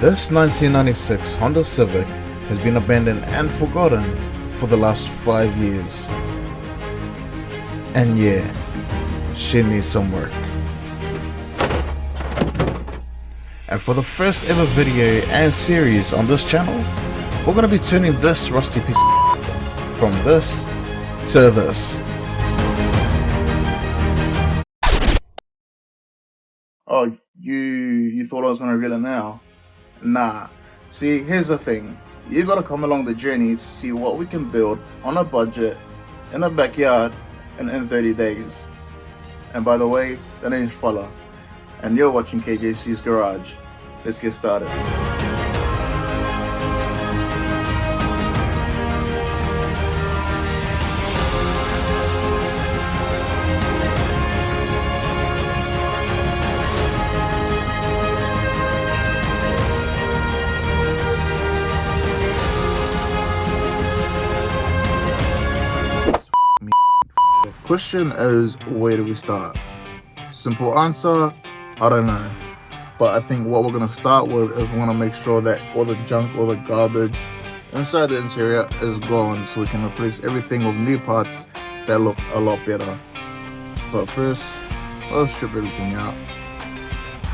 This 1996 Honda Civic has been abandoned and forgotten for the last 5 years. And yeah, she needs some work. And for the first ever video and series on this channel, we're going to be turning this rusty piece from this to this. Oh, you thought I was going to reveal it now? Nah. See, here's the thing. You got to come along the journey to see what we can build on a budget, in a backyard, and in 30 days. And by the way, the name's Fala, and you're watching KJC's Garage. Let's get started. Question is, where do we start? Simple answer, I don't know. But I think what we're going to start with is we want to make sure that all the junk, all the garbage inside the interior is gone, so we can replace everything with new parts that look a lot better. But first, let's strip everything out.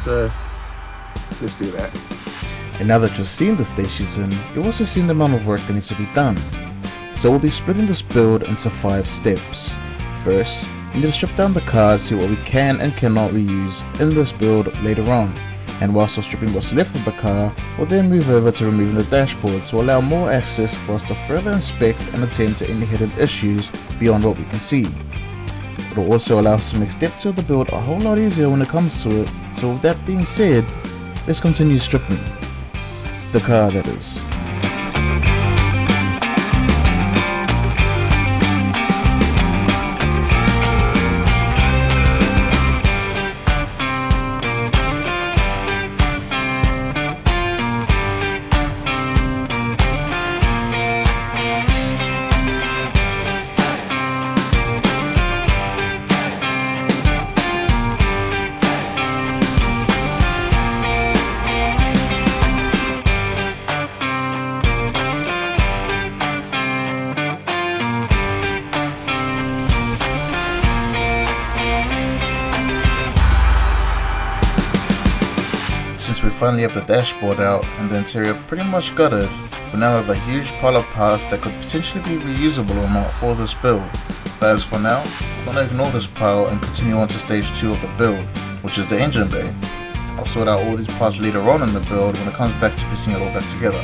So, let's do that. And now that you've seen the state she's in, you've also seen the amount of work that needs to be done. So we'll be splitting this build into 5 steps. First, we need to strip down the car, see what we can and cannot reuse in this build later on. And whilst we're stripping what's left of the car, we'll then move over to removing the dashboard to allow more access for us to further inspect and attend to any hidden issues beyond what we can see. It will also allow us to make step 2 of the build a whole lot easier when it comes to it. So with that being said, let's continue stripping. The car, that is. Since we finally have the dashboard out and the interior pretty much gutted, we now have a huge pile of parts that could potentially be reusable or not for this build. But as for now, we're going to ignore this pile and continue on to stage 2 of the build, which is the engine bay. I'll sort out all these parts later on in the build when it comes back to piecing it all back together.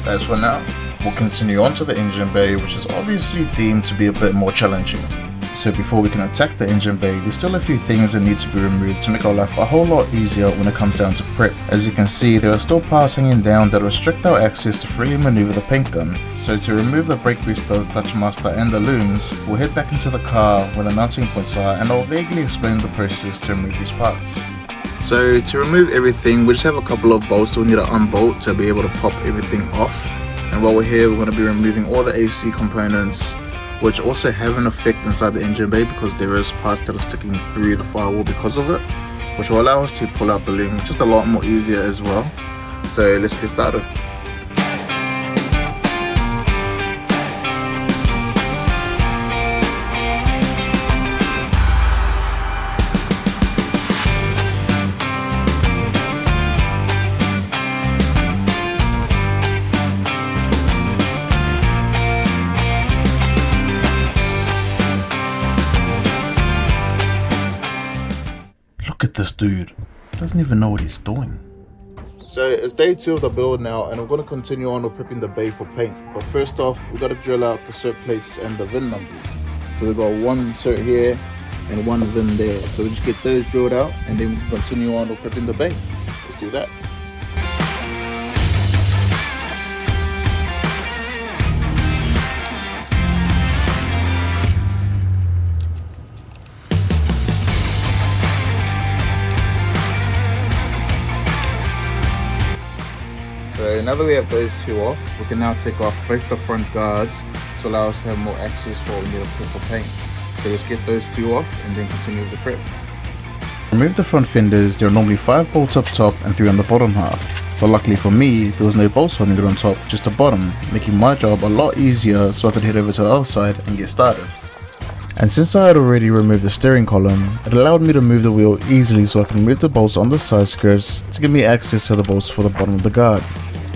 But as for now, we'll continue on to the engine bay, which is obviously deemed to be a bit more challenging. So before we can attack the engine bay, there's still a few things that need to be removed to make our life a whole lot easier when it comes down to prep. As you can see, there are still parts hanging down that restrict our access to freely maneuver the paint gun. So to remove the brake booster, clutch master and the looms, we'll head back into the car where the mounting points are, and I'll vaguely explain the process to remove these parts. So to remove everything, we just have a couple of bolts that we need to unbolt to be able to pop everything off. And while we're here, we're going to be removing all the AC components, which also have an effect inside the engine bay because there is parts that are sticking through the firewall because of it, which will allow us to pull out the loom just a lot more easier as well. So let's get started. Look at this dude, doesn't even know what he's doing. So it's day 2 of the build now, and we're going to continue on with prepping the bay for paint. But first off, we got to drill out the cert plates and the VIN numbers. So we've got one cert here and one VIN there. So we just get those drilled out and then we can continue on with prepping the bay. Let's do that. So now that we have those 2 off, we can now take off both the front guards to allow us to have more access for what we need to prep for paint. So let's get those 2 off and then continue with the prep. Remove the front fenders. There are normally 5 bolts up top and 3 on the bottom half. But luckily for me, there was no bolts holding it on top, just the bottom, making my job a lot easier so I could head over to the other side and get started. And since I had already removed the steering column, it allowed me to move the wheel easily so I can move the bolts on the side skirts to give me access to the bolts for the bottom of the guard.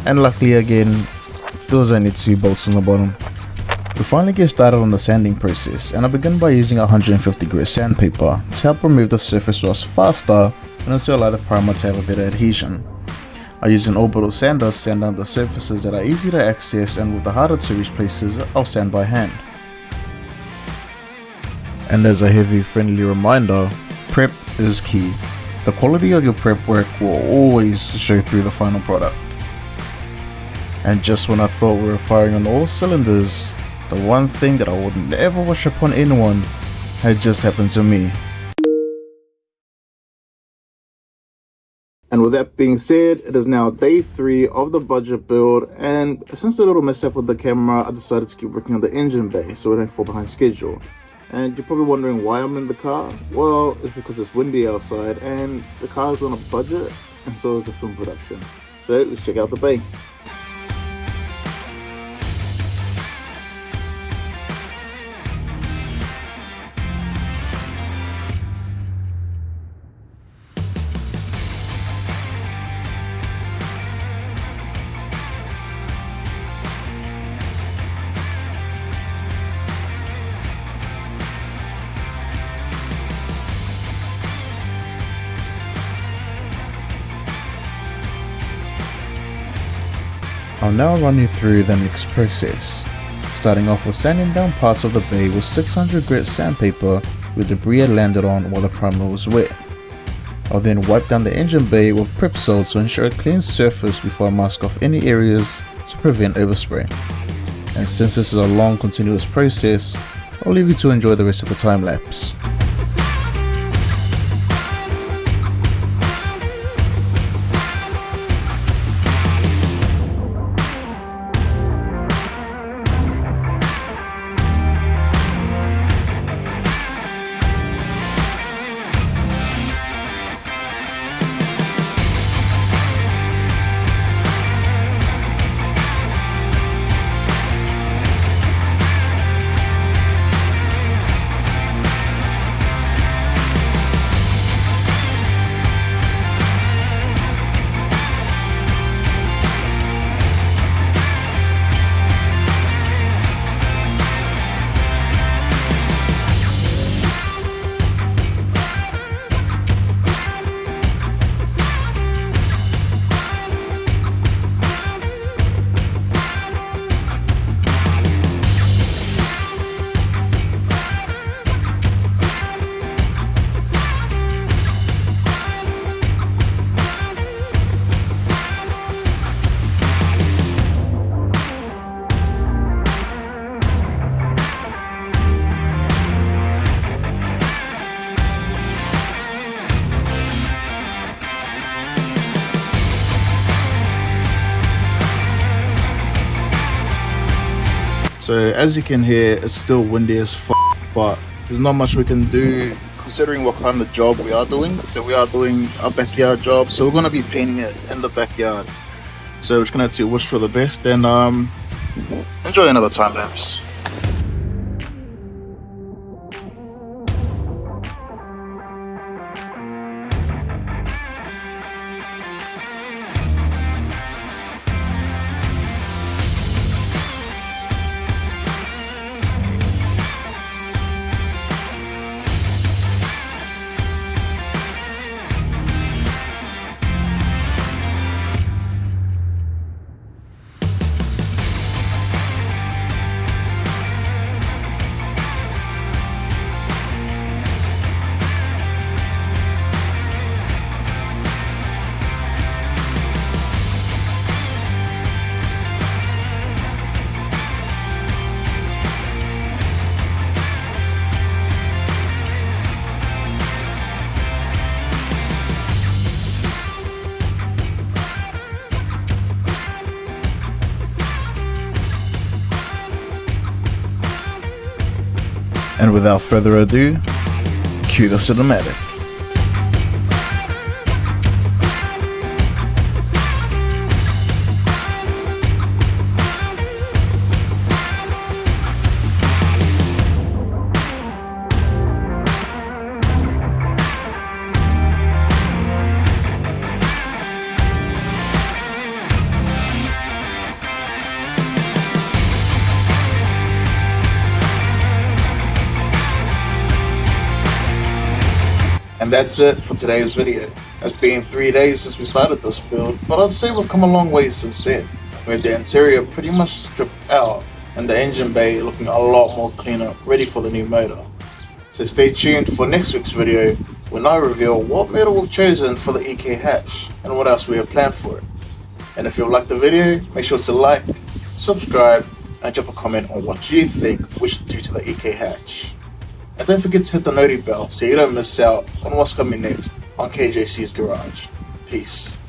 And luckily again, there was only 2 bolts on the bottom. We finally get started on the sanding process, and I begin by using 150 grit sandpaper to help remove the surface rust faster and also allow the primer to have a better adhesion. I use an orbital sander to sand down the surfaces that are easy to access, and with the harder to reach places, I'll sand by hand. And as a heavy friendly reminder, prep is key. The quality of your prep work will always show through the final product. And just when I thought we were firing on all cylinders, the one thing that I would never wish upon anyone had just happened to me. And with that being said, it is now day 3 of the budget build, and since the little mishap with the camera, I decided to keep working on the engine bay so we don't fall behind schedule. And you're probably wondering why I'm in the car. Well, it's because it's windy outside and the car is on a budget, and so is the film production. So let's check out the bay. I'll now run you through the next process, starting off with sanding down parts of the bay with 600 grit sandpaper where debris had landed on while the primer was wet. I'll then wipe down the engine bay with prep salt to ensure a clean surface before I mask off any areas to prevent overspray. And since this is a long continuous process, I'll leave you to enjoy the rest of the time lapse. So as you can hear, it's still windy as f***, but there's not much we can do considering what kind of job we are doing. So we are doing a backyard job, so we're going to be painting it in the backyard. So we're just going to have to wish for the best and enjoy another time lapse. And without further ado, cue the cinematic. And that's it for today's video. It's been 3 days since we started this build, but I'd say we've come a long way since then, with the interior pretty much stripped out and the engine bay looking a lot more cleaner, ready for the new motor. So stay tuned for next week's video when I reveal what motor we've chosen for the EK hatch and what else we have planned for it. And if you liked the video, make sure to like, subscribe and drop a comment on what you think we should do to the EK hatch. And don't forget to hit the noti bell so you don't miss out on what's coming next on KJC's Garage. Peace.